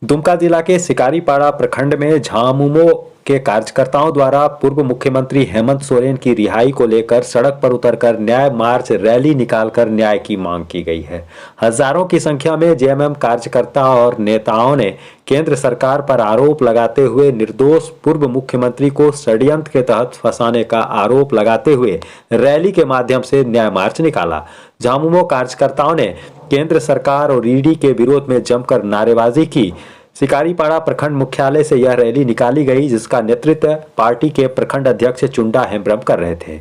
दुमका जिला के शिकारीपाड़ा प्रखंड में झामुमो के कार्यकर्ताओं द्वारा पूर्व मुख्यमंत्री हेमंत सोरेन की रिहाई को लेकर सड़क पर उतरकर न्याय मार्च रैली निकालकर न्याय की मांग की गई है। हजारों की संख्या में जेएमएम कार्यकर्ता और नेताओं ने केंद्र सरकार पर आरोप लगाते हुए निर्दोष पूर्व मुख्यमंत्री को षड्यंत्र के तहत फंसाने का आरोप लगाते हुए रैली के माध्यम से न्याय मार्च निकाला। झामुमो कार्यकर्ताओं ने केंद्र सरकार और ईडी के विरोध में जमकर नारेबाजी की। शिकारीपाड़ा प्रखंड मुख्यालय से यह रैली निकाली गई, जिसका नेतृत्व पार्टी के प्रखंड अध्यक्ष चुंडा हेम्ब्रम कर रहे थे।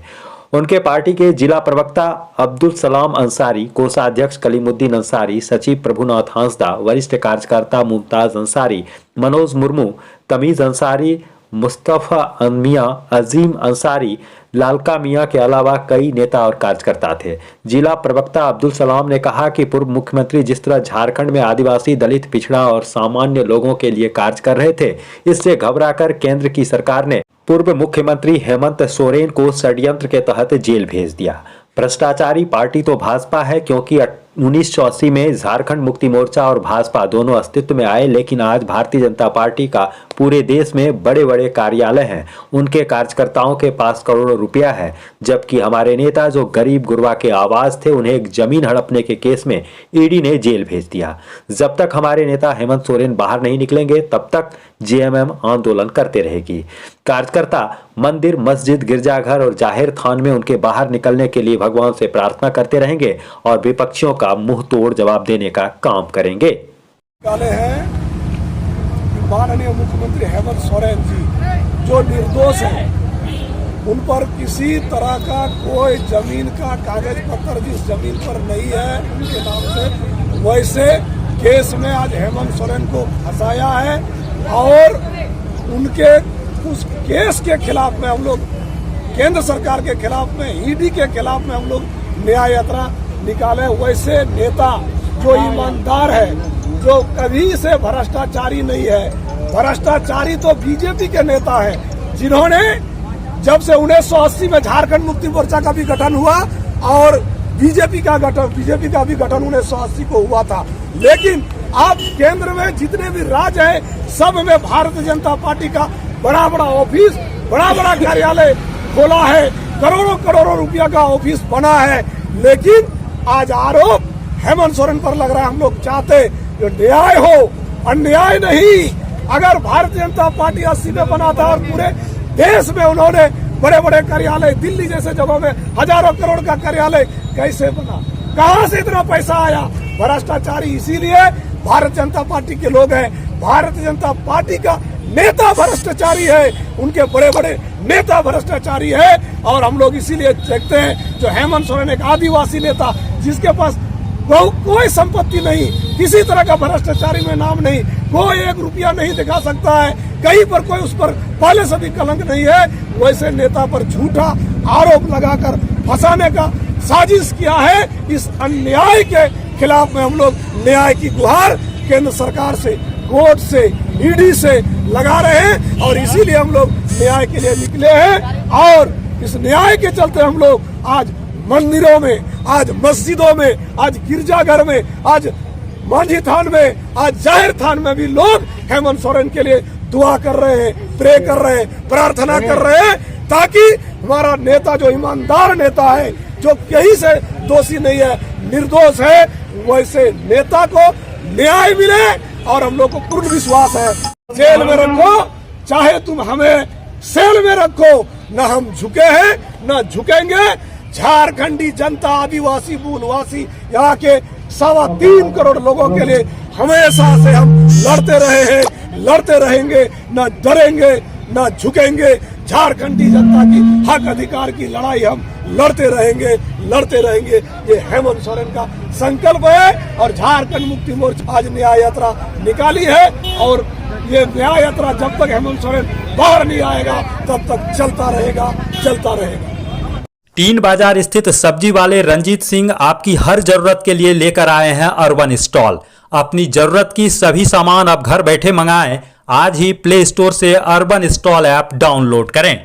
उनके पार्टी के जिला प्रवक्ता अब्दुल सलाम अंसारी, कोषाध्यक्ष कलीमुद्दीन अंसारी, सचिव प्रभुनाथ हांसदा, वरिष्ठ कार्यकर्ता मुमताज अंसारी, मनोज मुर्मू, तमीज अंसारी, मुस्तफा मियां, अजीम अंसारी, लालका मियां के अलावा कई नेता और कार्यकर्ता थे। जिला प्रवक्ता अब्दुल सलाम ने कहा कि पूर्व मुख्यमंत्री जिस तरह झारखंड में आदिवासी, दलित, पिछड़ा और सामान्य लोगों के लिए कार्य कर रहे थे, इससे घबराकर केंद्र की सरकार ने पूर्व मुख्यमंत्री हेमंत सोरेन को षड्यंत्र के तहत जेल भेज दिया। भ्रष्टाचारी पार्टी तो भाजपा है, क्योंकि 1980 में झारखंड मुक्ति मोर्चा और भाजपा दोनों अस्तित्व में आए, लेकिन आज भारतीय जनता पार्टी का पूरे देश में बड़े बड़े कार्यालय हैं, उनके कार्यकर्ताओं के पास करोड़ों रुपया है, जबकि हमारे नेता जो गरीब गुरबा के आवाज थे, उन्हें एक जमीन हड़पने के केस में ईडी ने जेल भेज दिया। जब तक हमारे नेता हेमंत सोरेन बाहर नहीं निकलेंगे, तब तक जेएमएम आंदोलन करते रहेगी। कार्यकर्ता मंदिर, मस्जिद, गिरजाघर और जाहिर थान में उनके बाहर निकलने के लिए भगवान से प्रार्थना करते रहेंगे और विपक्षियों का मुंह तोड़ जवाब देने का काम करेंगे। माननीय मुख्यमंत्री हेमंत सोरेन जी जो निर्दोष हैं, उन पर किसी तरह का कोई जमीन का कागज पत्र जिस जमीन पर नहीं है उनके नाम से, वैसे केस में आज हेमंत सोरेन को फंसाया है और उनके उस केस के खिलाफ में हम लोग, केंद्र सरकार के खिलाफ में, ईडी के खिलाफ में हम लोग न्याय यात्रा निकाले। वैसे नेता जो ईमानदार है, जो कभी से भ्रष्टाचारी नहीं है, भ्रष्टाचारी तो बीजेपी के नेता हैं, जिन्होंने जब से 1980 में झारखंड मुक्ति मोर्चा का भी गठन हुआ और बीजेपी का भी गठन 1980 को हुआ था, लेकिन अब केंद्र में जितने भी राज्य हैं, सब में भारतीय जनता पार्टी का बड़ा बड़ा ऑफिस, बड़ा बड़ा कार्यालय खोला है, करोड़ों करोड़ों रुपया का ऑफिस बना है, लेकिन आज आरोप हेमंत सोरेन पर लग रहा है। हम लोग चाहते जो न्याय हो, अन्याय नहीं। अगर भारतीय जनता पार्टी 80 में बना था और पूरे देश में उन्होंने बड़े बड़े कार्यालय, दिल्ली जैसे जगहों में हजारों करोड़ का कार्यालय कैसे बना, कहां से इतना पैसा आया? भ्रष्टाचारी इसीलिए भारतीय जनता पार्टी के लोग हैं। भारतीय जनता पार्टी का नेता भ्रष्टाचारी है, उनके बड़े बड़े नेता भ्रष्टाचारी है और हम लोग इसीलिए देखते हैं जो हेमंत सोरेन एक आदिवासी नेता, जिसके पास कोई संपत्ति नहीं, किसी तरह का भ्रष्टाचारी में नाम नहीं, कोई एक रुपया नहीं दिखा सकता है, कहीं पर कोई उस पर पहले से भी कलंक नहीं है, वैसे नेता पर झूठा आरोप लगाकर फंसाने का साजिश किया है। इस अन्याय के खिलाफ में हम लोग न्याय की गुहार केंद्र सरकार से, कोर्ट से, ईडी से लगा रहे हैं और इसीलिए हम लोग न्याय के लिए निकले हैं और इस न्याय के चलते हम लोग आज मंदिरों में, आज मस्जिदों में, आज गिरजाघर में, आज मांझी थान में, आज जाहिर थान में भी लोग हेमंत सोरेन के लिए दुआ कर रहे हैं, प्रे कर रहे हैं, प्रार्थना कर रहे हैं, ताकि हमारा नेता जो ईमानदार नेता है, जो कहीं से दोषी नहीं है, निर्दोष है, वैसे नेता को न्याय मिले और हम लोग को पूर्ण विश्वास है। जेल में रखो, चाहे तुम हमें सेल में रखो, न हम झुके हैं न झुकेंगे। झारखंडी जनता, आदिवासी, मूलवासी, यहाँ के 3.25 करोड़ लोगों के लिए हमेशा से हम लड़ते रहे हैं, लड़ते रहेंगे, न डरेंगे न झुकेंगे। झारखंडी जनता की हक अधिकार की लड़ाई हम लड़ते रहेंगे। ये हेमंत सोरेन का संकल्प है और झारखंड मुक्ति मोर्चा आज न्याय यात्रा निकाली है और ये न्याय यात्रा जब तक हेमंत सोरेन बाहर नहीं आएगा तब तक चलता रहेगा। 3 बाजार स्थित सब्जी वाले रंजीत सिंह आपकी हर जरूरत के लिए लेकर आए हैं अर्बन स्टॉल। अपनी जरूरत की सभी सामान अब घर बैठे मंगाएं। आज ही प्ले स्टोर से अर्बन स्टॉल ऐप डाउनलोड करें।